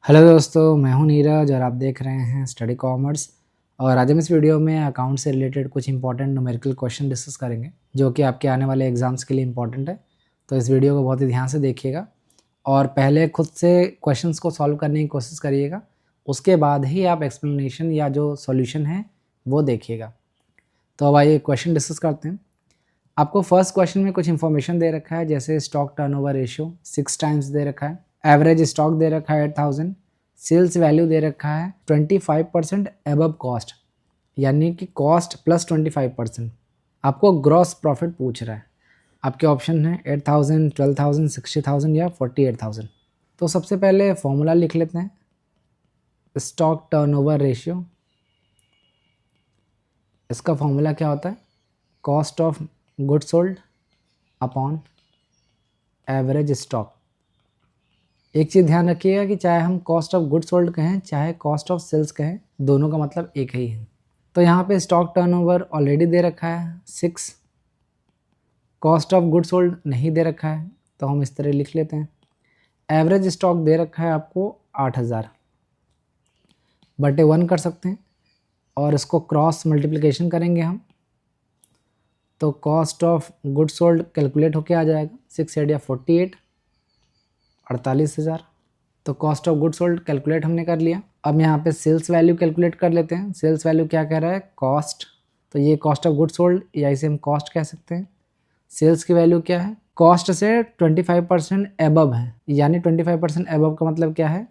Hello दोस्तों, मैं हूं नीरज और आप देख रहे हैं स्टडी कॉमर्स। और आज हम इस वीडियो में अकाउंट से रिलेटेड कुछ इंपॉर्टेंट न्यूमेरिकल क्वेश्चन डिस्कस करेंगे जो कि आपके आने वाले एग्जाम्स के लिए इंपॉर्टेंट है। तो इस वीडियो को बहुत ही ध्यान से देखिएगा और पहले खुद से क्वेश्चंस को सॉल्व करने की कोशिश करिएगा, उसके बाद ही आप एक्सप्लेनेशन या जो सॉल्यूशन है वो देखिएगा। तो अब आइए क्वेश्चन डिस्कस करते हैं। आपको फर्स्ट क्वेश्चन में कुछ इन्फॉर्मेशन दे रखा है, जैसे stock turnover ratio 6 times they रखा है, एवरेज स्टॉक दे रखा है 8000, सेल्स वैल्यू दे रखा है 25% एबव कॉस्ट, यानी कि कॉस्ट प्लस 25%। आपको ग्रॉस प्रॉफिट पूछ रहा है। आपके ऑप्शन है 8000, 12000, 60000 या 48000। तो सबसे पहले फॉर्मूला लिख लेते हैं, स्टॉक टर्नओवर रेशियो। इसका फॉर्मूला क्या होता है? Cost of good sold upon average stock. एक चीज़ ध्यान रखिएगा कि चाहे हम कॉस्ट ऑफ गुड सोल्ड कहें चाहे कॉस्ट ऑफ सेल्स कहें, दोनों का मतलब एक ही है। तो यहाँ पे स्टॉक टर्नओवर ऑलरेडी दे रखा है 6, कॉस्ट ऑफ गुड सोल्ड नहीं दे रखा है, तो हम इस तरह लिख लेते हैं। एवरेज स्टॉक दे रखा है आपको 8000, बटे 1 कर सकते हैं और इसको क्रॉस मल्टीप्लिकेशन करेंगे हम, तो cost of good sold calculate होके आ जाएगा 6 8 या 48, 48,000। तो cost of good sold calculate हमने कर लिया। अब यहाँ पे सेल्स वैल्यू कैलकुलेट कर लेते हैं। सेल्स वैल्यू क्या कह रहा है? कॉस्ट। तो ये कॉस्ट ऑफ गुड सोल्ड या इसे हम कॉस्ट कह सकते हैं। सेल्स की वैल्यू क्या है? कॉस्ट से 25% एबव है, यानी 25% एबव का मतलब क्या है?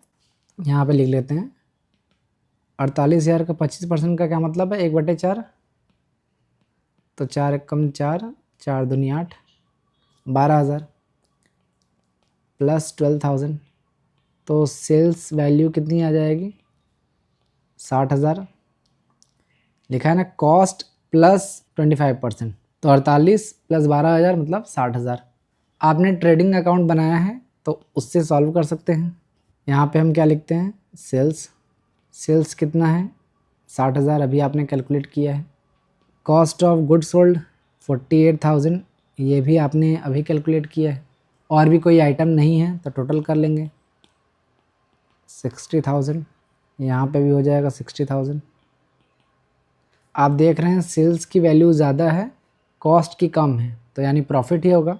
यहाँ पे लिख लेते हैं 48,000 का 25% का क्या मतलब है? 1/4। तो 4 एकम 4, 4 दूनी 8, 12,000 प्लस 12,000, तो सेल्स वैल्यू कितनी आ जाएगी? 60,000। लिखा है ना, कॉस्ट प्लस 25%, तो 48 प्लस 12,000 मतलब 60,000। आपने ट्रेडिंग अकाउंट बनाया है तो उससे सॉल्व कर सकते हैं। यहाँ पे हम क्या लिखते हैं? सेल्स कितना है? 60,000 अभी आपने कैलकुलेट किया है। कॉस्ट ऑफ गुड सोल्ड 48,000, ये भी आपने अभी कैलकुलेट किया है। और भी कोई आइटम नहीं है तो टोटल कर लेंगे 60,000, यहाँ पे भी हो जाएगा 60,000। आप देख रहे हैं सेल्स की वैल्यू ज़्यादा है, कॉस्ट की कम है, तो यानी प्रॉफिट ही होगा।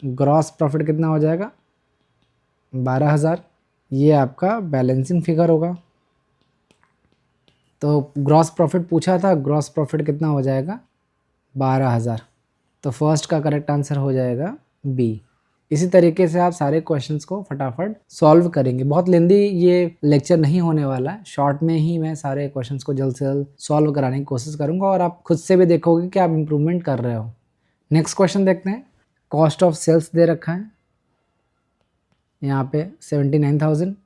ग्रॉस प्रॉफिट कितना हो जाएगा? 12,000। ये आपका बैलेंसिंग फिगर होगा। तो ग्रॉस प्रॉफिट पूछा था, ग्रॉस प्रॉफिट कितना हो जाएगा? 12,000। तो फर्स्ट का करेक्ट आंसर हो जाएगा बी। इसी तरीके से आप सारे क्वेश्चंस को फटाफट सॉल्व करेंगे। बहुत लेंदी ये लेक्चर नहीं होने वाला है, शॉर्ट में ही मैं सारे क्वेश्चंस को जल्द से जल्द सॉल्व कराने की कोशिश करूंगा और आप खुद से भी देखोगे कि आप इम्प्रूवमेंट कर रहे हो। नेक्स्ट क्वेश्चन देखते हैं। कॉस्ट ऑफ सेल्स दे रखा है यहाँ पे 79,000,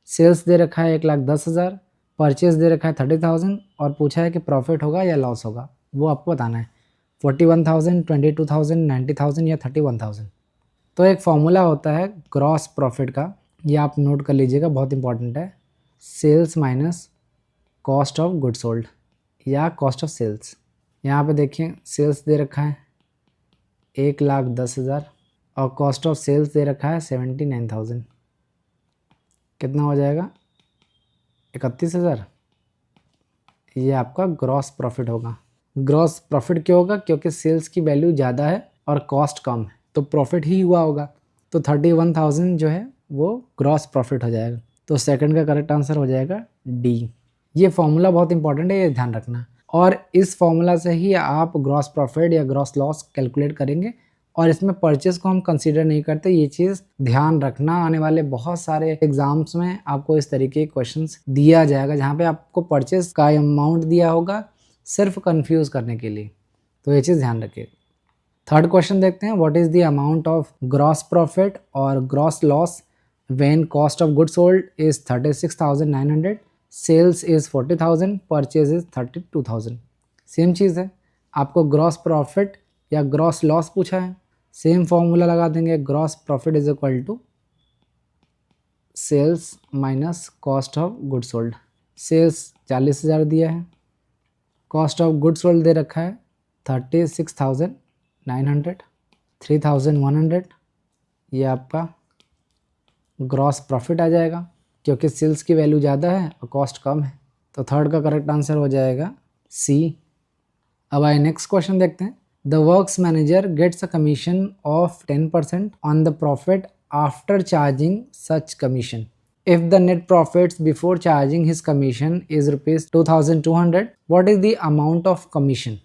सेल्स दे रखा है 1,10,000, परचेज दे रखा है 30,000 और पूछा है कि प्रॉफिट होगा या लॉस होगा, वो आपको बताना है। 41,000, 22,000, 90,000 या 31,000। तो एक फॉर्मूला होता है ग्रॉस प्रॉफिट का, ये आप नोट कर लीजिएगा, बहुत इंपॉर्टेंट है। Sales minus cost of good sold या कॉस्ट ऑफ सेल्स। यहाँ पे देखिए सेल्स दे रखा है 1,10,000 और कॉस्ट ऑफ सेल्स दे रखा है 79,000। कितना हो जाएगा? 31,000। ये आपका ग्रॉस प्रॉफिट होगा। ग्रॉस प्रॉफिट क्यों होगा? क्योंकि सेल्स की वैल्यू ज़्यादा है और कॉस्ट कम है, तो प्रॉफिट ही हुआ होगा। तो 31,000 जो है वो ग्रॉस प्रॉफिट हो जाएगा। तो सेकंड का करेक्ट आंसर हो जाएगा डी। ये फॉर्मूला बहुत इंपॉर्टेंट है, ये ध्यान रखना। और इस फॉर्मूला से ही आप ग्रॉस प्रॉफिट या ग्रॉस लॉस कैलकुलेट करेंगे और इसमें परचेस को हम कंसीडर नहीं करते, ये चीज़ ध्यान रखना। आने वाले बहुत सारे एग्जाम्स में आपको इस तरीके के क्वेश्चंस दिया जाएगा जहाँ पे आपको परचेस का अमाउंट दिया होगा सिर्फ कंफ्यूज करने के लिए, तो ये चीज़ ध्यान रखिए। थर्ड क्वेश्चन देखते हैं। What is the amount of gross profit और gross loss when cost of good sold is 36,900, sales is 40,000, purchase is 32,000। Same चीज़ है, आपको ग्रॉस प्रॉफिट या ग्रॉस लॉस पूछा है, सेम फॉर्मूला लगा देंगे। Gross profit is equal to sales minus cost of good sold. Sales 40,000 दिया है, कॉस्ट ऑफ गुड सोल्ड दे रखा है 36,900, 3,100। ये आपका ग्रॉस प्रॉफिट आ जाएगा। क्योंकि सेल्स की वैल्यू ज़्यादा है और कॉस्ट कम है। तो थर्ड का करेक्ट आंसर हो जाएगा सी। अब आइए नेक्स्ट क्वेश्चन देखते हैं। The works manager gets a commission of 10% on the profit after charging such commission. If the net profits before charging his commission is rupees 2200, what is the amount of commission?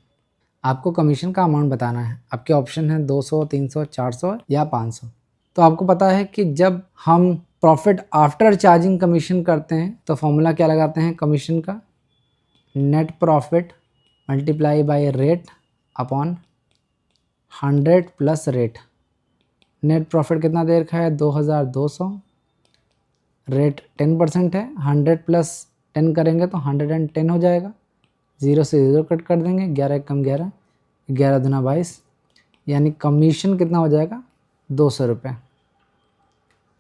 आपको commission का amount बताना है। आपके option है 200, 300, 400 या 500। तो आपको पता है कि जब हम प्रॉफिट आफ्टर चार्जिंग कमीशन करते हैं तो फॉर्मूला क्या लगाते हैं कमीशन का, net profit multiply by rate upon 100 plus rate. Net profit कितना दे रखा है 2200, रेट 10% है, 100 प्लस 10 करेंगे तो 110 हो जाएगा। 0 से 0 कट कर देंगे, 11 कम 11, 11 दूना 22, यानी कमीशन कितना हो जाएगा 200 रुपये।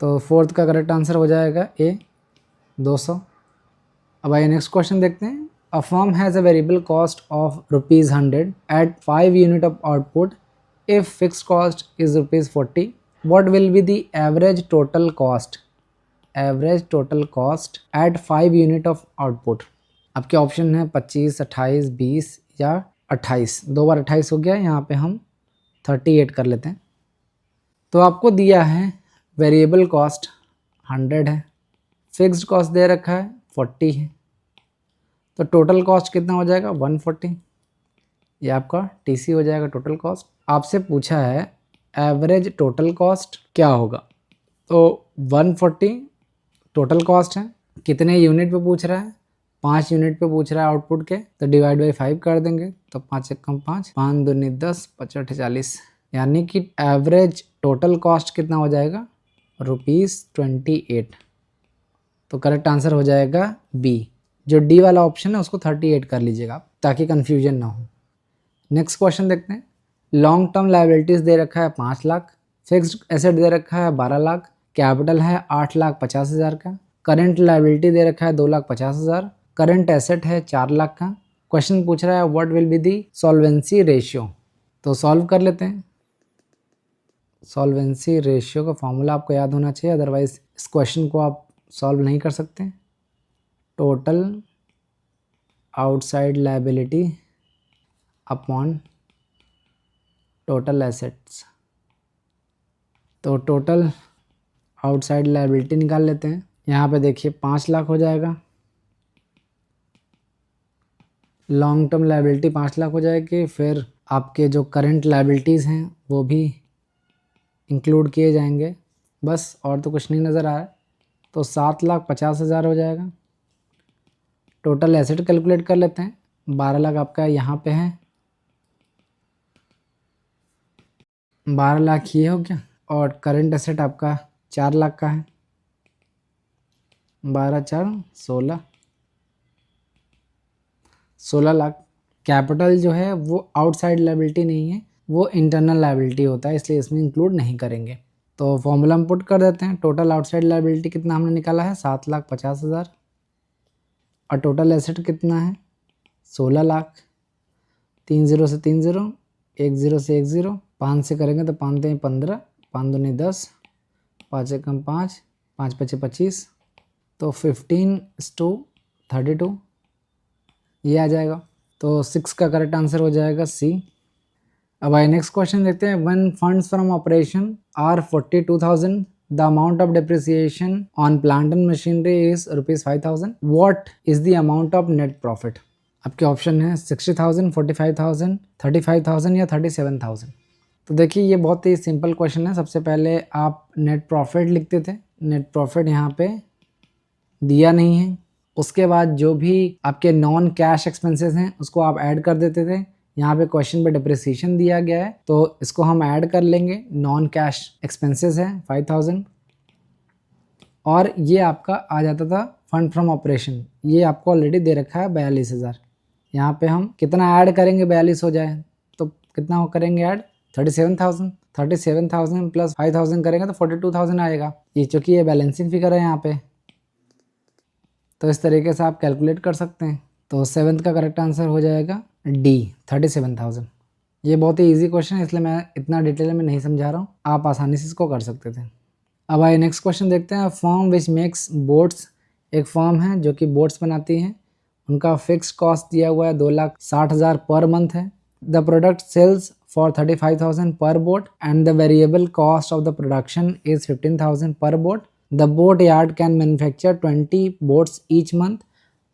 तो फोर्थ का करेक्ट आंसर हो जाएगा ए 200। अब आइए नेक्स्ट क्वेश्चन देखते हैं। A firm has a variable cost of ₹100 at 5 unit of output. If fixed cost is ₹40, what will be the average total cost at 5 unit of output. आपके option है 25, 28, 20 या 28। 2 बार 28 हो गया, यहाँ पे हम 38 कर लेते हैं। तो आपको दिया है वेरिएबल कॉस्ट 100 है, फिक्स्ड कॉस्ट दे रखा है 40 है, तो टोटल कॉस्ट कितना हो जाएगा 140। ये आपका टीसी हो जाएगा टोटल कॉस्ट। आपसे पूछा है एवरेज टोटल कॉस्ट क्या होगा, तो 140 टोटल कॉस्ट है। कितने यूनिट पे पूछ रहा है 5 यूनिट पे पूछ रहा है आउटपुट के, तो डिवाइड बाई 5 कर देंगे, तो 5 एक कम 5, 5 दूनी 10, 55 40, यानी कि एवरेज टोटल कॉस्ट कितना हो जाएगा ₹28। तो करेक्ट आंसर हो जाएगा बी। जो डी वाला ऑप्शन है उसको 38 कर लीजिएगा आप, ताकि कन्फ्यूजन ना हो। नेक्स्ट क्वेश्चन देखते हैं। लॉन्ग टर्म लायबिलिटीज दे रखा है 5 लाख, फिक्स्ड एसेट दे रखा है 12 लाख, कैपिटल है 8,50,000 का, करंट लायबिलिटी दे रखा है 2,50,000, करंट एसेट है 4 लाख का। क्वेश्चन पूछ रहा है what will be the solvency ratio. तो सॉल्व कर लेते हैं। सॉल्वेंसी रेशियो का फॉर्मूला आपको याद होना चाहिए, अदरवाइज इस क्वेश्चन को आप सॉल्व नहीं कर सकते। Total outside liability upon total assets. तो टोटल आउटसाइड लायबिलिटी निकाल लेते हैं। यहाँ पे देखिए 5 लाख हो जाएगा, लॉन्ग टर्म लायबिलिटी 5 लाख हो जाएगी, फिर आपके जो करंट लायबिलिटीज़ हैं वो भी इंक्लूड किए जाएंगे, बस और तो कुछ नहीं नज़र आ रहा है। तो 7,50,000 हो जाएगा। टोटल एसेट कैलकुलेट कर लेते हैं। 12 लाख आपका यहाँ पे है, 12 लाख ये हो गया, और करंट एसेट आपका 4 लाख का है। 12 4 16, 16 लाख। कैपिटल जो है वो आउटसाइड लायबिलिटी नहीं है, वो इंटरनल लायबिलिटी होता है, इसलिए इसमें इंक्लूड नहीं करेंगे। तो फॉर्मूला हम पुट कर देते हैं। टोटल आउटसाइड लायबिलिटी कितना हमने निकाला है 7,50,000, और टोटल एसेट कितना है 16 लाख। 3 0 से 3 0, 1 0 से 1 0, 5 से करेंगे तो 5 2 15, 5 दूनी 10, 5 एक कम 5, 5 5 25, तो 15:32 ये आ जाएगा। तो 6 का करेक्ट आंसर हो जाएगा सी। अब आइए नेक्स्ट क्वेश्चन देखते हैं। When funds from operation are 42,000, the amount of depreciation on plant and machinery is ₹5,000, what is the amount of net profit. आपके ऑप्शन है 60,000, 45,000, 35,000 या 37,000। तो देखिए ये बहुत ही सिंपल क्वेश्चन है। सबसे पहले आप नेट प्रॉफिट लिखते थे, नेट प्रॉफिट यहाँ पे दिया नहीं है। उसके बाद जो भी आपके नॉन कैश एक्सपेंसेस हैं उसको आप ऐड कर देते थे। यहाँ पे क्वेश्चन पे डिप्रिसिएशन दिया गया है तो इसको हम ऐड कर लेंगे। नॉन कैश एक्सपेंसेस है 5,000, और ये आपका आ जाता था फंड फ्रॉम ऑपरेशन, ये आपको ऑलरेडी दे रखा है 42,000। यहाँ पे हम कितना ऐड करेंगे 42 हो जाए तो कितना करेंगे ऐड 37,000। 37,000 प्लस 5,000 करेंगे तो 42,000 आएगा। ये चूँकि ये बैलेंसिंग फिगर है यहाँ पे, तो इस तरीके से आप कैलकुलेट कर सकते हैं। तो 7th का करेक्ट आंसर हो जाएगा डी 37,000। ये बहुत ही इजी क्वेश्चन है, इसलिए मैं इतना डिटेल में नहीं समझा रहा हूँ, आप आसानी से इसको कर सकते थे। अब आइए नेक्स्ट क्वेश्चन देखते हैं। फर्म विच मेक्स बोट्स एक फर्म है जो कि बोट्स बनाती है, उनका फिक्स कॉस्ट दिया हुआ है 2,60,000 पर मंथ है। The product sales for 35,000 per boat and the variable cost of the production is 15,000 per boat. The boat yard can manufacture 20 boats each month.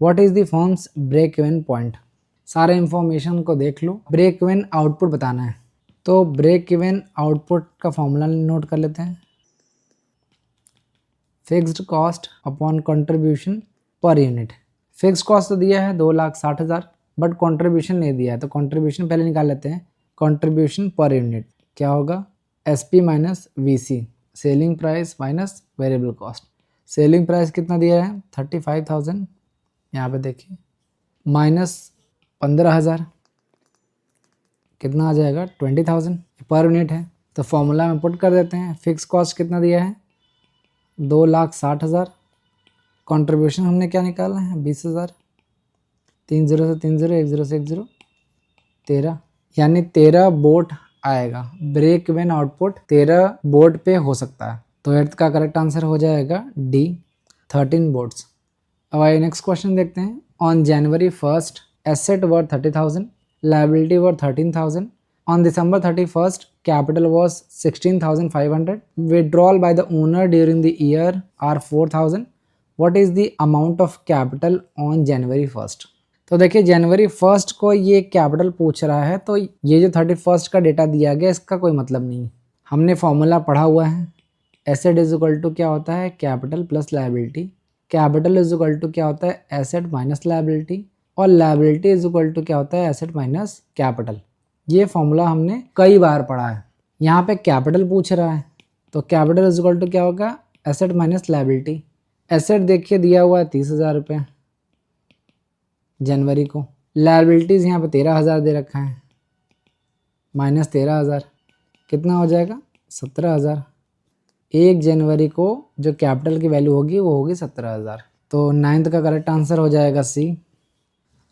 What is the firm's break even point. सारे information को देख लो, break even output बताना है। तो break even output का formula note कर लेते हैं। Fixed cost upon contribution per unit. Fix cost तो दिया है 2,60,000, बट कंट्रीब्यूशन नहीं दिया है, तो कंट्रीब्यूशन पहले निकाल लेते हैं। कंट्रीब्यूशन पर यूनिट क्या होगा, SP minus VC, selling price minus variable cost. Selling price कितना दिया है 35,000, यहाँ पे देखिए, माइनस 15,000 कितना आ जाएगा 20,000 पर यूनिट है। तो फॉर्मूला में पुट कर देते हैं। फिक्स कॉस्ट कितना दिया है 2,60,000, कंट्रीब्यूशन हमने क्या निकाला है 20,000, 3 0 से 3 0, 1 0 से 1 0, 13, यानी 13 बोट आएगा। ब्रेक इवन आउटपुट 13 बोट पे हो सकता है। तो 8th का करेक्ट आंसर हो जाएगा D, 13 बोट्स। अब आइए नेक्स्ट क्वेश्चन देखते हैं। On January 1st asset were 30,000, liability were 13,000. On December 31st, capital was 16,500. Withdrawal by the owner during the year are 4,000. What is the amount of capital on January 1st? तो देखिए जनवरी 1st को ये capital पूछ रहा है, तो ये जो 31st का डेटा दिया गया इसका कोई मतलब नहीं। हमने फॉर्मूला पढ़ा हुआ है, एसेट इज इक्वल टू क्या होता है capital plus liability, capital is equal to क्या होता है एसेट माइनस लायबिलिटी, और लायबिलिटी इज इक्वल टू क्या होता है एसेट माइनस कैपिटल। ये फॉर्मूला हमने कई बार पढ़ा है। यहाँ पे कैपिटल पूछ रहा है, तो कैपिटल इज इक्वल टू क्या होगा एसेट माइनस लायबिलिटी। एसेट देखिए दिया हुआ है 30,000 रुपये जनवरी को, लायबिलिटीज़ यहाँ पे 13,000 दे रखा है, माइनस 13,000 कितना हो जाएगा 17,000। 1 जनवरी को जो कैपिटल की वैल्यू होगी वो होगी 17,000। तो 9th का करेक्ट आंसर हो जाएगा C।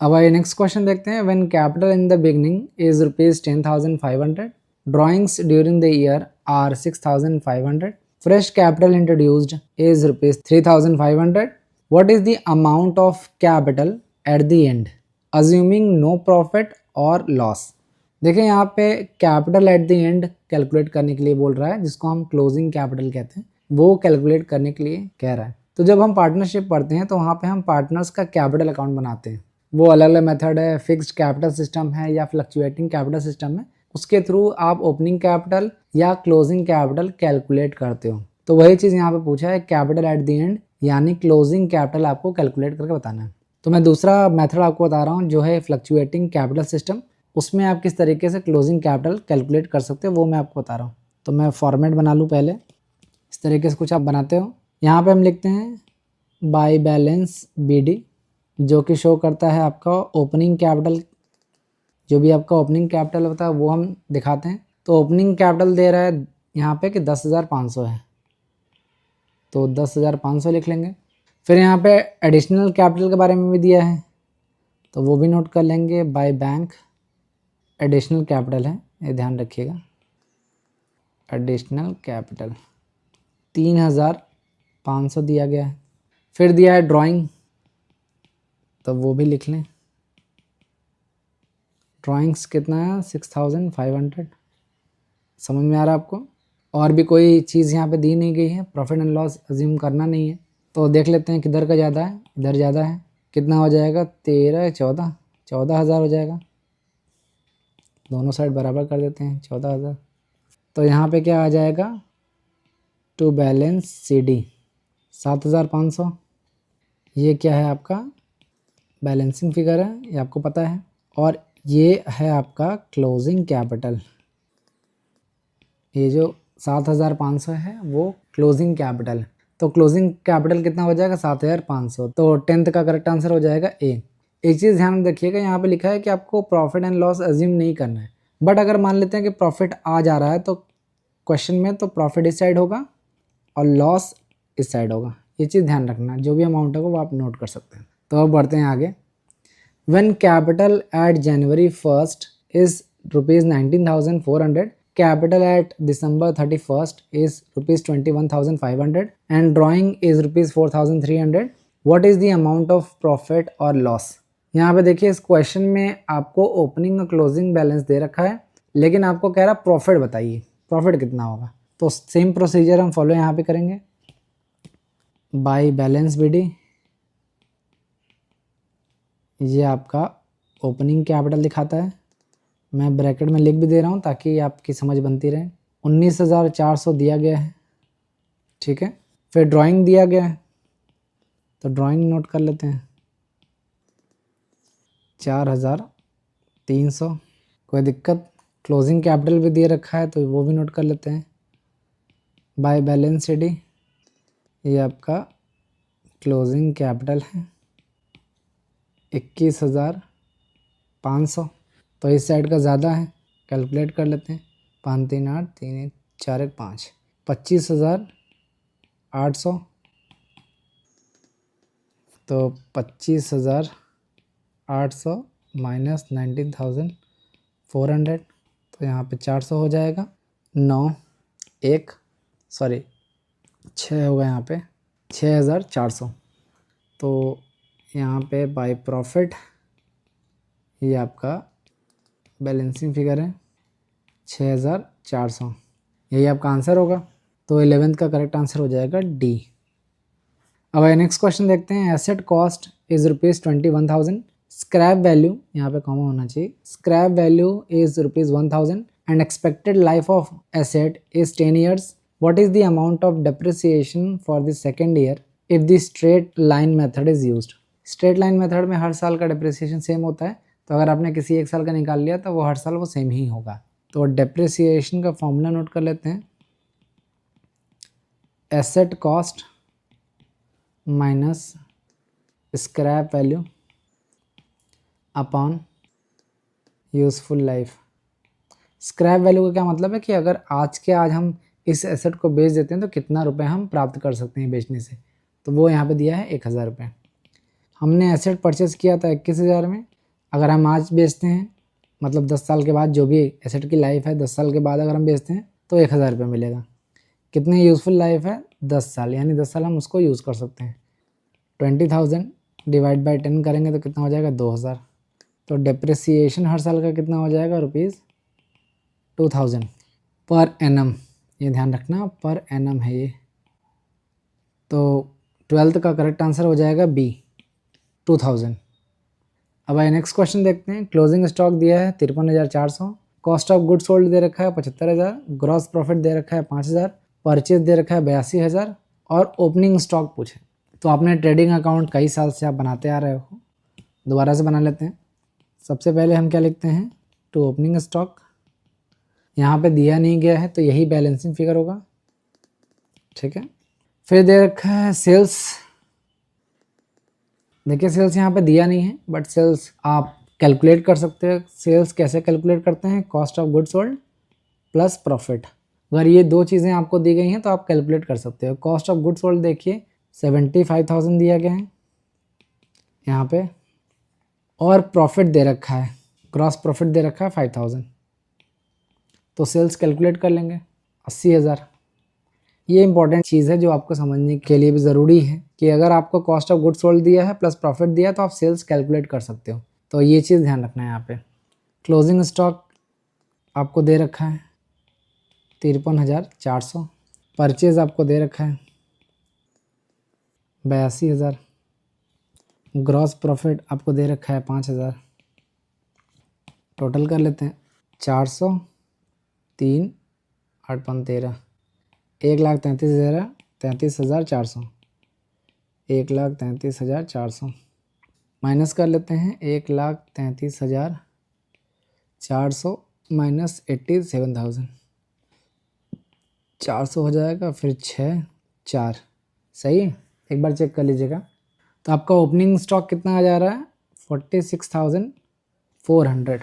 अब आइए नेक्स्ट क्वेश्चन देखते हैं। When capital in the beginning is ₹10,500, drawings during the year are 6,500, fresh capital introduced is ₹3,500, what is the amount of capital at the end assuming no profit और loss. देखिए यहाँ पे capital at the end calculate करने के लिए बोल रहा है, जिसको हम क्लोजिंग कैपिटल कहते हैं, वो कैलकुलेट करने के लिए कह रहा है। तो जब हम पार्टनरशिप पढ़ते हैं तो वहाँ पे हम पार्टनर्स का कैपिटल अकाउंट बनाते हैं। वो अलग अलग मेथड है, फिक्स्ड कैपिटल सिस्टम है या फ्लक्चुएटिंग कैपिटल सिस्टम है, उसके थ्रू आप ओपनिंग कैपिटल या क्लोजिंग कैपिटल कैलकुलेट करते हो। तो वही चीज़ यहाँ पे पूछा है, कैपिटल एट द एंड यानी क्लोजिंग कैपिटल आपको कैलकुलेट करके बताना है। तो मैं दूसरा मेथड आपको बता रहा हूँ जो है फ्लक्चुएटिंग कैपिटल सिस्टम, उसमें आप किस तरीके से क्लोजिंग कैपिटल कैलकुलेट कर सकते हो वो मैं आपको बता रहा हूँ। तो मैं फॉर्मेट बना लूँ पहले, इस तरीके से कुछ आप बनाते हो। यहाँ पे हम लिखते हैं बाय बैलेंस BD, जो कि शो करता है आपका ओपनिंग कैपिटल, जो भी आपका ओपनिंग कैपिटल होता है वो हम दिखाते हैं। तो ओपनिंग कैपिटल दे रहा है यहाँ पे कि 10,500 है, तो 10,500 लिख लेंगे। फिर यहाँ पे एडिशनल कैपिटल के बारे में भी दिया है, तो वो भी नोट कर लेंगे। बाय बैंक एडिशनल कैपिटल है, ये ध्यान रखिएगा, एडिशनल कैपिटल 3,500 दिया गया है। फिर दिया है ड्राइंग, तो वो भी लिख लें। ड्राइंग्स कितना है 6,500, समझ में आ रहा है आपको। और भी कोई चीज़ यहाँ पे दी नहीं गई है, प्रॉफिट एंड लॉस अज्यूम करना नहीं है। तो देख लेते हैं किधर का ज़्यादा है, इधर ज़्यादा है, कितना हो जाएगा 13 14,000 हो जाएगा। दोनों साइड बराबर कर देते हैं 14,000। तो यहाँ पे क्या आ जाएगा टू बैलेंस CD 7,500। ये क्या है आपका बैलेंसिंग फिगर है, ये आपको पता है। और ये है आपका क्लोजिंग कैपिटल, ये जो 7,500 है वो क्लोजिंग कैपिटल। तो क्लोजिंग कैपिटल कितना हो जाएगा 7,500। तो 10th का करेक्ट आंसर हो जाएगा A। एक चीज़ ध्यान रखिएगा, यहाँ पे लिखा है कि आपको प्रॉफिट एंड लॉस अज्यूम नहीं करना है, बट अगर मान लेते हैं कि प्रॉफिट आ जा रहा है तो क्वेश्चन में, तो प्रॉफिट इस साइड होगा और लॉस इस साइड होगा। ये चीज़ ध्यान रखना, जो भी अमाउंट होगा वो आप नोट कर सकते हैं। तो अब बढ़ते हैं आगे। When capital eight January 1st is ₹19,400, capital at December 31st is ₹21,500 and drawing is ₹4,300. What is the amount of profit और लॉस। यहाँ पे देखिए इस क्वेश्चन में आपको ओपनिंग और क्लोजिंग बैलेंस दे रखा है, लेकिन आपको कह रहा प्रॉफिट बताइए, प्रॉफिट कितना होगा। तो सेम प्रोसीजर हम फॉलो यहाँ पे करेंगे, बाय बैलेंस बीडी, ये आपका ओपनिंग कैपिटल दिखाता है, मैं ब्रैकेट में लिख भी दे रहा हूँ ताकि आपकी समझ बनती रहे। 19,400 दिया गया है, ठीक है। फिर ड्राइंग दिया गया है, तो ड्राइंग नोट कर लेते हैं 4,300, कोई दिक्कत। क्लोजिंग कैपिटल भी दिए रखा है तो वो भी नोट कर लेते हैं, बाय बैलेंस शीट, ये आपका क्लोजिंग कैपिटल है 21,500, तो इस साइड का ज़्यादा है, कैलकुलेट कर लेते हैं। 5 3 8 3 1 4 1 5, 25,800, तो 25,800 माइनस 19,400, तो यहाँ पे 400 हो जाएगा। 6 होगा यहाँ पे 6,400, तो यहाँ पे बाय प्रॉफिट ये आपका बैलेंसिंग फिगर है 6,400, यही आपका आंसर होगा। तो 11th का करेक्ट आंसर हो जाएगा डी। अब नेक्स्ट क्वेश्चन देखते हैं। Asset cost is ₹21,000, scrap value, यहाँ पे कॉमा होना चाहिए, scrap value is ₹1,000 and expected life of asset is 10 years. What is the amount of depreciation for the second year if the straight line method is used? Straight line method में हर साल का depreciation same होता है, तो अगर आपने किसी एक साल का निकाल लिया तो वो हर साल वो सेम ही होगा। तो डिप्रिसिएशन का फॉर्मूला नोट कर लेते हैं, asset cost minus scrap value upon useful life. Scrap value का क्या मतलब है कि अगर आज के आज हम इस एसेट को बेच देते हैं तो कितना रुपए हम प्राप्त कर सकते हैं बेचने से, तो वो यहाँ पे दिया है 1,000 रुपये। हमने एसेट परचेस किया था 21,000 में, अगर हम आज बेचते हैं मतलब 10 साल के बाद, जो भी एसेट की लाइफ है 10 साल के बाद अगर हम बेचते हैं तो 1,000 रुपये मिलेगा। कितनी यूज़फुल लाइफ है 10 साल, यानी 10 साल हम उसको यूज़ कर सकते हैं। 20,000 डिवाइड बाई 10 करेंगे तो कितना हो जाएगा 2,000, तो डिप्रिसिएशन हर साल का कितना हो जाएगा ₹2,000 पर एनम, ये ध्यान रखना पर एनम है ये। तो 12th का करेक्ट आंसर हो जाएगा बी 2000। अब आइए नेक्स्ट क्वेश्चन देखते हैं। क्लोजिंग स्टॉक दिया है 53,400, कॉस्ट ऑफ गुड सोल्ड दे रखा है 75,000, ग्रॉस प्रॉफिट दे रखा है 5,000, परचेज दे रखा है 82,000 और ओपनिंग स्टॉक पूछे। तो आपने ट्रेडिंग अकाउंट कई साल से आप बनाते आ रहे हो, दोबारा से बना लेते हैं। सबसे पहले हम क्या लिखते हैं, टू ओपनिंग स्टॉक, यहाँ पे दिया नहीं गया है तो यही बैलेंसिंग फिगर होगा, ठीक है। फिर दे रखा है सेल्स, देखिए सेल्स यहाँ पे दिया नहीं है बट सेल्स आप कैलकुलेट कर सकते हो। सेल्स कैसे कैलकुलेट करते हैं, cost of good sold plus profit. अगर ये दो चीज़ें आपको दी गई हैं तो आप कैलकुलेट कर सकते हो। कॉस्ट ऑफ गुड सोल्ड देखिए 75,000 दिया गया है यहाँ पे, और प्रॉफिट दे रखा है, ग्रॉस प्रॉफिट दे रखा है 5,000, तो सेल्स कैलकुलेट कर लेंगे 80,000। ये इंपॉर्टेंट चीज़ है जो आपको समझने के लिए भी ज़रूरी है कि अगर आपको कॉस्ट ऑफ गुड सोल्ड दिया है प्लस प्रॉफिट दिया है तो आप सेल्स कैलकुलेट कर सकते हो, तो ये चीज़ ध्यान रखना है यहाँ पे। क्लोजिंग स्टॉक आपको दे रखा है 53,400, परचेज आपको दे रखा है 82,000, ग्रॉस प्रॉफिट आपको दे रखा है 5,000, टोटल कर लेते हैं 400 3 8 5 13, 1,33,400, 1,33,400 माइनस कर लेते हैं 1,33,400 माइनस 87,000, 400 हो जाएगा, फिर 6 4, सही है। एक बार चेक कर लीजिएगा। तो आपका ओपनिंग स्टॉक कितना आ जा रहा है 46,400,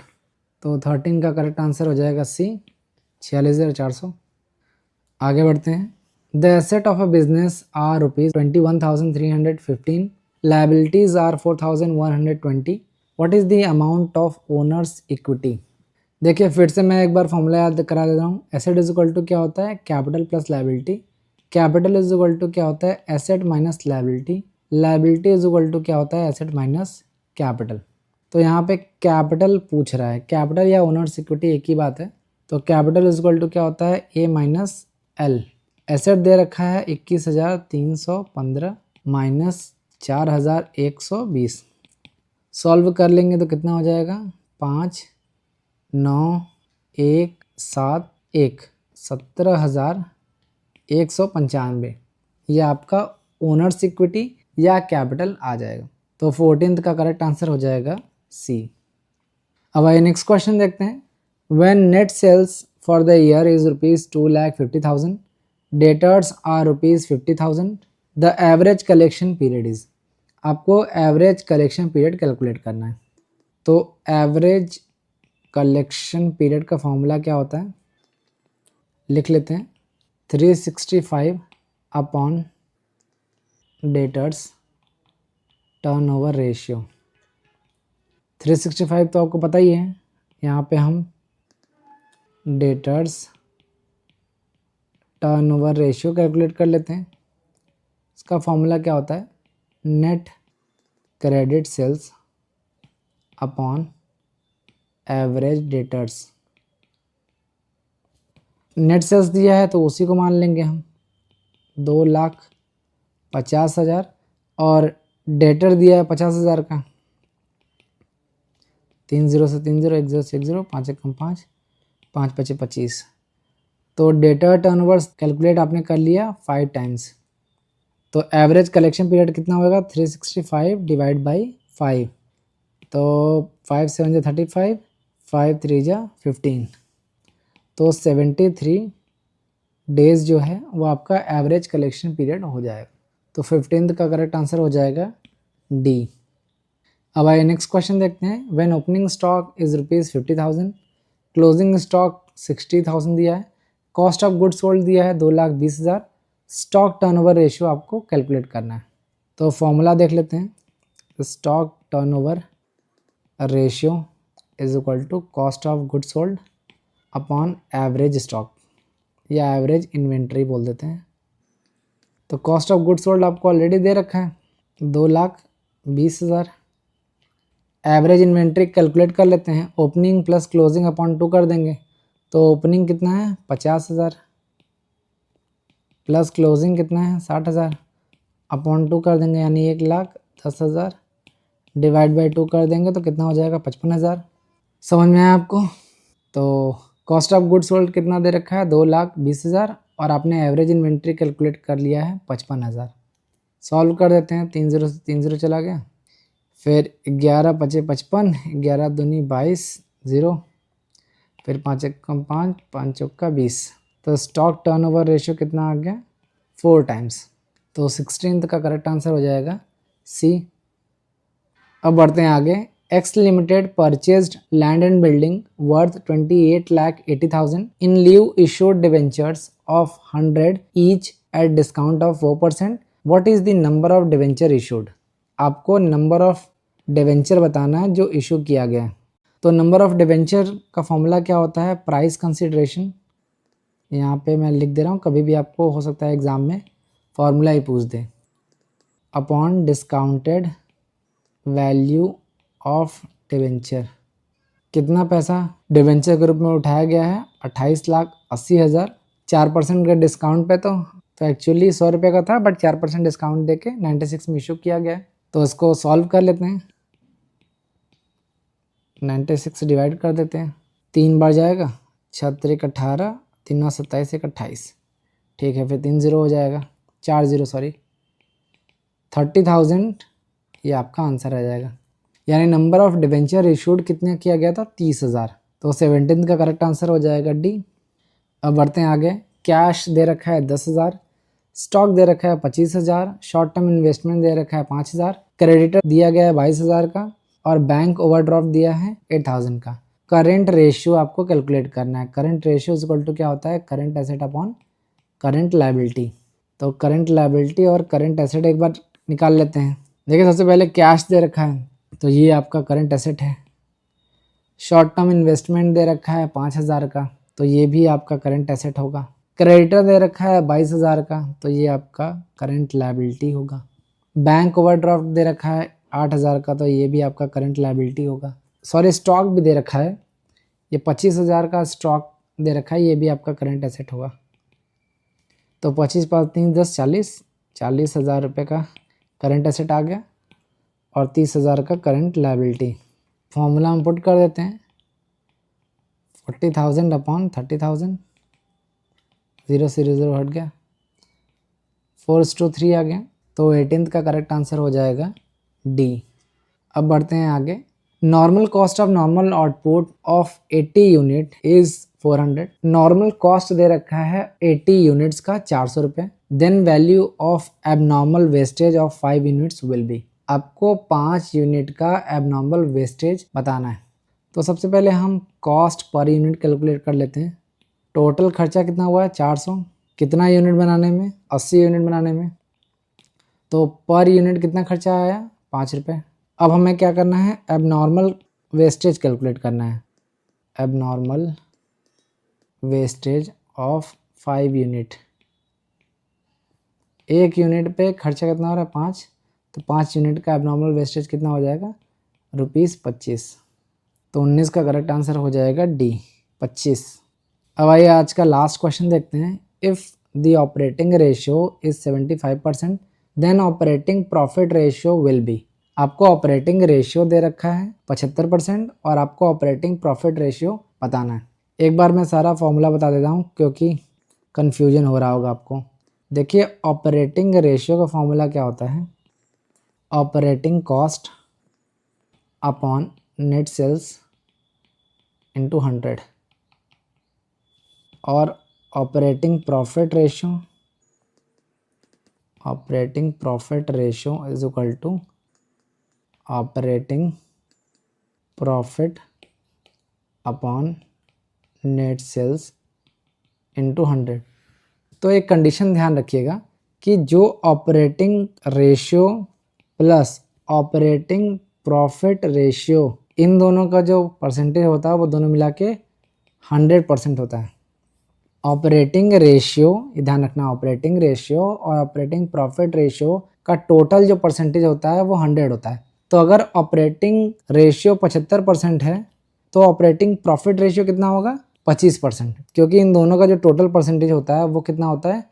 तो 13 का करेक्ट आंसर हो जाएगा सी 46,400। आगे बढ़ते हैं। The asset of a business are ₹21,315, liabilities are 4,120, what is the amount of owners equity. देखिए फिर से मैं एक बार फॉर्मूला याद करा देता हूँ। एसेट इज इक्वल टू क्या होता है, capital plus liability. Capital is equal to क्या होता है, asset minus liability. Liability is equal to क्या होता है, एसेट माइनस कैपिटल। तो यहाँ पे कैपिटल पूछ रहा है, कैपिटल या ओनर्स इक्विटी एक ही बात है। तो कैपिटल इज इक्वल टू क्या होता है, ए माइनस एल। एसेट दे रखा है 21,315 माइनस 4,120। सॉल्व कर लेंगे तो कितना हो जाएगा, 5 9 1 7 1 17,195। ये आपका ओनर्स इक्विटी या कैपिटल आ जाएगा। तो 14th का करेक्ट आंसर हो जाएगा सी। अब आइए नेक्स्ट क्वेश्चन देखते हैं। When net sales for the year is ₹2,50,000, debtors are ₹50,000, the average collection period is. आपको एवरेज कलेक्शन पीरियड कैलकुलेट करना है। तो एवरेज कलेक्शन पीरियड का फॉर्मूला क्या होता है, लिख लेते हैं। 365 अपॉन डेटर्स टर्नओवर रेशियो। 365 तो आपको पता ही है, यहाँ पे हम डेटर्स टर्नओवर रेशियो कैलकुलेट कर लेते हैं। इसका फॉर्मूला क्या होता है, net credit sales upon average debtors. Net sales दिया है तो उसी को मान लेंगे हम, 2,50,000, और डेटर दिया है 50,000 का। 3 0 से 3 0, 1 0 से 1 0, 5 1 5, 5 5 25। तो डेटर टर्नओवर्स कैलकुलेट आपने कर लिया 5 टाइम्स। तो एवरेज कलेक्शन पीरियड कितना होगा, 365 डिवाइड बाई 5। तो 5 7 जा 35, 5 3 जा 15। तो 73 डेज जो है वो आपका एवरेज कलेक्शन पीरियड हो जाएगा। तो 15th का करेक्ट आंसर हो जाएगा डी। अब आइए नेक्स्ट क्वेश्चन देखते हैं। When opening stock is ₹50,000, closing stock 60,000 दिया है, कॉस्ट ऑफ गुड्स सोल्ड दिया है 2,20,000, स्टॉक टर्नओवर रेशियो आपको कैलकुलेट करना है। तो फॉर्मूला देख लेते हैं। Stock turnover ratio is equal to cost of goods sold upon average stock, या एवरेज इन्वेंट्री बोल देते हैं। तो कॉस्ट ऑफ गुड्स सोल्ड आपको ऑलरेडी दे रखा है 2,20,000। एवरेज इन्वेंट्री कैलकुलेट कर लेते हैं, ओपनिंग प्लस क्लोजिंग अपॉन 2 कर देंगे। तो ओपनिंग कितना है 50,000 प्लस क्लोजिंग कितना है 60,000 अपॉन 2 कर देंगे, यानी 1,10,000 डिवाइड बाई 2 कर देंगे तो कितना हो जाएगा 55,000। समझ में आया आपको। तो कॉस्ट ऑफ गुड्स सोल्ड कितना दे रखा है 2,20,000, और आपने एवरेज इन्वेंट्री कैलकुलेट कर लिया है 55,000। सॉल्व कर देते हैं। 3 0 से 3 0 चला गया, फिर 11 5 55, 11 दूनी 22 0, फिर 5 1 5, 5 चौका 20। तो स्टॉक टर्नओवर रेशियो कितना आ गया 4 टाइम्स। तो 16th का करेक्ट आंसर हो जाएगा सी। अब बढ़ते हैं आगे। X limited purchased land and building worth 28,80,000 in leave issued debentures of 100 each at discount of 4%। What is the number of debenture issued. आपको नंबर ऑफ डिवेंचर बताना है जो इशू किया गया है। तो नंबर ऑफ डिवेंचर का फॉर्मूला क्या होता है, प्राइस कंसिडरेशन। यहाँ पे मैं लिख दे रहा हूँ, कभी भी आपको हो सकता है एग्जाम में फॉर्मूला ही पूछ दे, upon discounted value of debenture. कितना पैसा डिवेंचर के रूप में उठाया गया है 28,80,000। 4% के डिस्काउंट पे तो एक्चुअली 100 रुपये का था, बट 4% डिस्काउंट देके 96 में इशू किया गया है। तो इसको सॉल्व कर लेते हैं। 96 डिवाइड कर देते हैं, 3 बार जाएगा, 6 3 18, 3 9 27, 1 28। ठीक है, फिर 3 0 हो जाएगा, 4 0 सॉरी, 30,000 ये आपका आंसर आ जाएगा। यानी नंबर ऑफ डिवेंचर इशूड कितने किया गया था 30,000। तो 17th का करेक्ट आंसर हो जाएगा डी। अब बढ़ते हैं आगे। कैश दे रखा है 10,000, स्टॉक दे रखा है 25,000, शॉर्ट टर्म इन्वेस्टमेंट दे रखा है 5,000, क्रेडिटर दिया गया है 22,000 का, और बैंक ओवरड्राफ्ट दिया है 8,000 का। करंट रेशियो आपको कैलकुलेट करना है। करंट रेशियो इक्वल टू क्या होता है, current asset upon current liability. तो करंट लायबिलिटी और करंट एसेट एक बार निकाल लेते हैं। देखिए, सबसे पहले कैश दे रखा है तो ये आपका करंट एसेट है। शॉर्ट टर्म इन्वेस्टमेंट दे रखा है 5,000 का, तो ये भी आपका करंट एसेट होगा। क्रेडिटर दे रखा है 22,000 का, तो ये आपका करंट लायबिलिटी होगा। बैंक ओवरड्राफ्ट दे रखा है 8,000 का, तो ये भी आपका करंट लायबिलिटी होगा। सॉरी, स्टॉक भी दे रखा है, ये 25,000 का स्टॉक दे रखा है, ये भी आपका करंट एसेट होगा। तो 25 + 3 = 10, 40,000 रुपये का करंट एसेट आ गया और 30,000 का करंट लायबिलिटी। फॉर्मूला हम पुट कर देते हैं, 40,000 / 30,000, 0 से 0 हट गया, 4:3 आ गया। तो 18th का करेक्ट आंसर हो जाएगा डी। अब बढ़ते हैं आगे। Normal cost of normal output of 80 unit is 400। Normal cost दे रखा है 80 यूनिट्स का 400 रुपये। Then value of abnormal wastage of 5 units will be. आपको 5 यूनिट का एबनॉर्मल वेस्टेज बताना है। तो सबसे पहले हम कॉस्ट पर यूनिट कैलकुलेट कर लेते हैं। टोटल खर्चा कितना हुआ है 400, कितना यूनिट बनाने में 80 यूनिट बनाने में, तो पर यूनिट कितना खर्चा आया 5 रुपये। अब हमें क्या करना है, एबनॉर्मल वेस्टेज कैलकुलेट करना है। एबनॉर्मल वेस्टेज ऑफ 5 यूनिट, एक यूनिट पे खर्चा कितना हो रहा है 5, तो 5 यूनिट का एबनॉर्मल वेस्टेज कितना हो जाएगा ₹25। तो 19 का करेक्ट आंसर हो जाएगा डी 25। अब आइए आज का लास्ट क्वेश्चन देखते हैं। If the operating ratio is 75% then operating profit ratio will be. आपको ऑपरेटिंग रेशियो दे रखा है 75% और आपको ऑपरेटिंग प्रॉफिट रेशियो बताना है। एक बार मैं सारा फॉर्मूला बता देता हूँ क्योंकि कन्फ्यूजन हो रहा होगा आपको। देखिए, ऑपरेटिंग रेशियो का फॉर्मूला क्या होता है, operating cost upon net sales into 100 और operating profit ratio is equal to operating profit upon net sales into 100। तो एक कंडीशन ध्यान रखिएगा कि जो operating ratio plus operating profit ratio, इन दोनों का जो परसेंटेज होता है वो दोनों मिला के 100% होता है। ऑपरेटिंग रेशियो, ध्यान रखना, ऑपरेटिंग रेशियो और ऑपरेटिंग प्रॉफिट रेशियो का टोटल जो परसेंटेज होता है वो 100 होता है। तो अगर ऑपरेटिंग रेशियो 75% है तो ऑपरेटिंग प्रॉफिट रेशियो कितना होगा 25%, क्योंकि इन दोनों का जो टोटल परसेंटेज होता है वो कितना होता है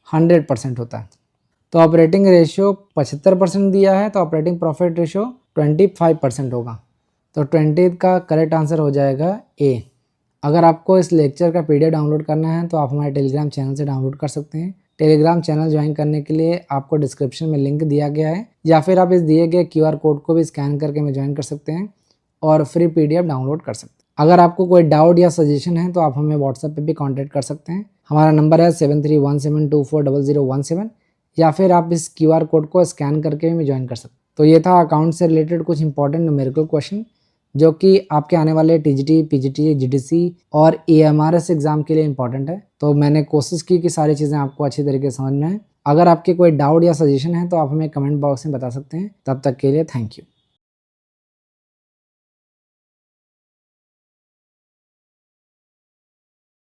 100% होता है। तो ऑपरेटिंग रेशियो 75% दिया है तो ऑपरेटिंग प्रॉफिट रेशियो 25% होगा। तो 20 का करेक्ट आंसर हो जाएगा ए। अगर आपको इस लेक्चर का PDF डाउनलोड करना है तो आप हमारे टेलीग्राम चैनल से डाउनलोड कर सकते हैं। टेलीग्राम चैनल ज्वाइन करने के लिए आपको डिस्क्रिप्शन में लिंक दिया गया है, या फिर आप इस दिए गए QR कोड को भी स्कैन करके में ज्वाइन कर सकते हैं और फ्री PDF डाउनलोड कर सकते हैं। अगर आपको कोई डाउट या सजेशन है तो आप हमें व्हाट्सएप पे भी कांटेक्ट कर सकते हैं। हमारा नंबर है 7317240017, या फिर आप इस QR कोड को स्कैन करके भी ज्वाइन कर सकते हैं। तो ये था अकाउंट से रिलेटेड कुछ इंपॉर्टेंट न्यूमेरिकल क्वेश्चन जो कि आपके आने वाले TGT, PGT, GDC और AMRS एग्जाम के लिए इंपॉर्टेंट है। तो मैंने कोशिश की कि सारी चीज़ें आपको अच्छी तरीके से समझ में आए। अगर आपके कोई डाउट या सजेशन है तो आप हमें कमेंट बॉक्स में बता सकते हैं। तब तक के लिए थैंक यू।